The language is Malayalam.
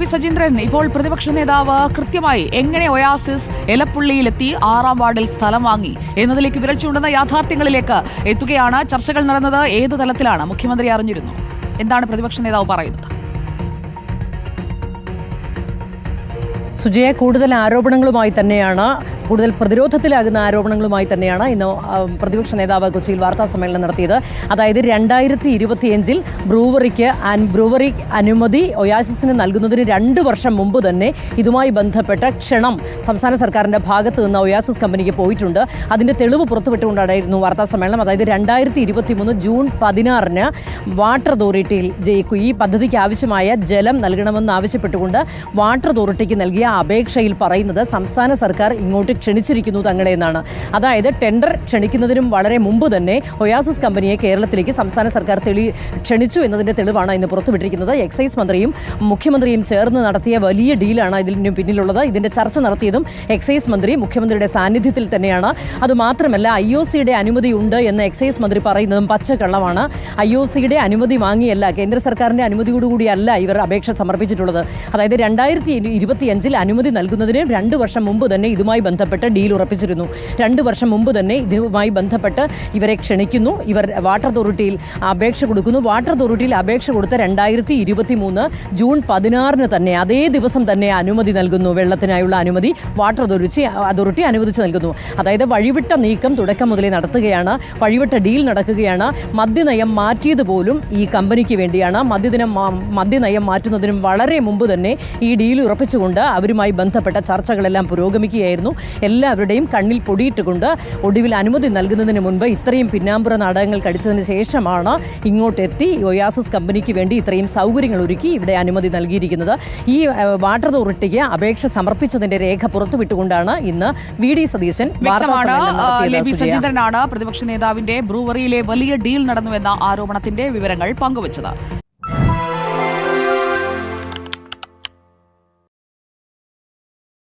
ബി സജീന്ദ്രൻ, ഇപ്പോൾ പ്രതിപക്ഷ നേതാവ് കൃത്യമായി എങ്ങനെ ഒയാസിസ് എലപ്പുള്ളിയിലെത്തി 6-ാം വാർഡിൽ സ്ഥലം വാങ്ങി എന്നതിലേക്ക് വിരൽ ചൂണ്ടുന്ന യാഥാർത്ഥ്യങ്ങളിലേക്ക് എത്തുകയാണ്. ചർച്ചകൾ നടന്നത് ഏത് തലത്തിലാണ്? മുഖ്യമന്ത്രി അറിഞ്ഞിരുന്നു? എന്താണ് പ്രതിപക്ഷ നേതാവ് പറയുന്നത്? സുജയ, കൂടുതൽ ആരോപണങ്ങളുമായി തന്നെയാണ്, കൂടുതൽ പ്രതിരോധത്തിലാകുന്ന ആരോപണങ്ങളുമായി തന്നെയാണ് ഇന്ന് പ്രതിപക്ഷ നേതാവ് കൊച്ചിയിൽ വാർത്താ സമ്മേളനം നടത്തിയത്. അതായത് 2025 ബ്രൂവറി അനുമതി ഒയാസിസിന് നൽകുന്നതിന് 2 വർഷം മുമ്പ് തന്നെ ഇതുമായി ബന്ധപ്പെട്ട ക്ഷണം സംസ്ഥാന സർക്കാരിൻ്റെ ഭാഗത്ത് നിന്ന് ഒയാസിസ് കമ്പനിക്ക് പോയിട്ടുണ്ട്. അതിൻ്റെ തെളിവ് പുറത്തുവിട്ടുകൊണ്ടായിരുന്നു വാർത്താ സമ്മേളനം. അതായത് 2023 ജൂൺ 16-ന് വാട്ടർ അതോറിറ്റിയിൽ ഈ പദ്ധതിക്ക് ആവശ്യമായ ജലം നൽകണമെന്ന് ആവശ്യപ്പെട്ടുകൊണ്ട് വാട്ടർ അതോറിറ്റിക്ക് നൽകിയ അപേക്ഷയിൽ പറയുന്നത് സംസ്ഥാന സർക്കാർ ഇങ്ങോട്ട് ക്ഷണിച്ചിരിക്കുന്നു തങ്ങളെ എന്നാണ്. അതായത് ടെൻഡർ ക്ഷണിക്കുന്നതിനും വളരെ മുമ്പ് തന്നെ ഒയാസിസ് കമ്പനിയെ കേരളത്തിലേക്ക് സംസ്ഥാന സർക്കാർ ക്ഷണിച്ചു എന്നതിൻ്റെ തെളിവാണ് ഇന്ന് പുറത്തുവിട്ടിരിക്കുന്നത്. എക്സൈസ് മന്ത്രിയും മുഖ്യമന്ത്രിയും ചേർന്ന് നടത്തിയ വലിയ ഡീലാണ് ഇതിന് പിന്നിലുള്ളത്. ഇതിൻ്റെ ചർച്ച നടത്തിയതും എക്സൈസ് മന്ത്രി മുഖ്യമന്ത്രിയുടെ സാന്നിധ്യത്തിൽ തന്നെയാണ്. അതുമാത്രമല്ല, IOCയുടെ അനുമതി ഉണ്ട് എന്ന് എക്സൈസ് മന്ത്രി പറയുന്നതും പച്ചക്കള്ളമാണ്. IOCയുടെ അനുമതി വാങ്ങിയല്ല, കേന്ദ്ര സർക്കാരിൻ്റെ അനുമതിയോടുകൂടിയല്ല ഇവർ അപേക്ഷ സമർപ്പിച്ചിട്ടുള്ളത്. അതായത് 2025 അനുമതി നൽകുന്നതിന് 2 വർഷം മുമ്പ് തന്നെ ഇതുമായി ബന്ധപ്പെട്ട് ഡീൽ ഉറപ്പിച്ചിരുന്നു. 2 വർഷം മുമ്പ് തന്നെ ഇതുമായി ബന്ധപ്പെട്ട് ഇവരെ ക്ഷണിക്കുന്നു. ഇവർ വാട്ടർ അതോറിറ്റിയിൽ അപേക്ഷ കൊടുക്കുന്നു. വാട്ടർ അതോറിറ്റിയിൽ അപേക്ഷ കൊടുത്ത 2023 ജൂൺ 16-ന് തന്നെ അതേ ദിവസം തന്നെ അനുമതി നൽകുന്നു. വെള്ളത്തിനായുള്ള അനുമതി വാട്ടർ അതോറിറ്റി അനുവദിച്ച് നൽകുന്നു. അതായത് വഴിവിട്ട നീക്കം തുടക്കം മുതലേ നടത്തുകയാണ്. വഴിവിട്ട ഡീൽ നടക്കുകയാണ്. മദ്യനയം മാറ്റിയത് പോലും ഈ കമ്പനിക്ക് വേണ്ടിയാണ്. മദ്യനയം മാറ്റുന്നതിനും വളരെ മുമ്പ് തന്നെ ഈ ഡീൽ ഉറപ്പിച്ചുകൊണ്ട് അവരുമായി ബന്ധപ്പെട്ട ചർച്ചകളെല്ലാം പുരോഗമിക്കുകയായിരുന്നു. എല്ലാവരുടെയും കണ്ണിൽ പൊടിയിട്ടുകൊണ്ട് ഒടുവിൽ അനുമതി നൽകുന്നതിന് മുൻപ് ഇത്രയും പിന്നാമ്പുറ നാടകങ്ങൾ കഴിച്ചതിന് ശേഷമാണ് ഇങ്ങോട്ടെത്തി ഒയാസിസ് കമ്പനിക്ക് വേണ്ടി ഇത്രയും സൗകര്യങ്ങൾ ഒരുക്കി ഇവിടെ അനുമതി നൽകിയിരിക്കുന്നത്. ഈ വാട്ടർ അതോറിറ്റിക്ക് അപേക്ഷ സമർപ്പിച്ചതിന്റെ രേഖ പുറത്തുവിട്ടുകൊണ്ടാണ് ഇന്ന് VD സതീശൻ സജീന്ദ്രനാണ് പ്രതിപക്ഷ നേതാവിന്റെ ബ്രൂവറിയിലെ വലിയ ഡീൽ നടന്നുവെന്ന ആരോപണത്തിന്റെ വിവരങ്ങൾ പങ്കുവച്ചത്.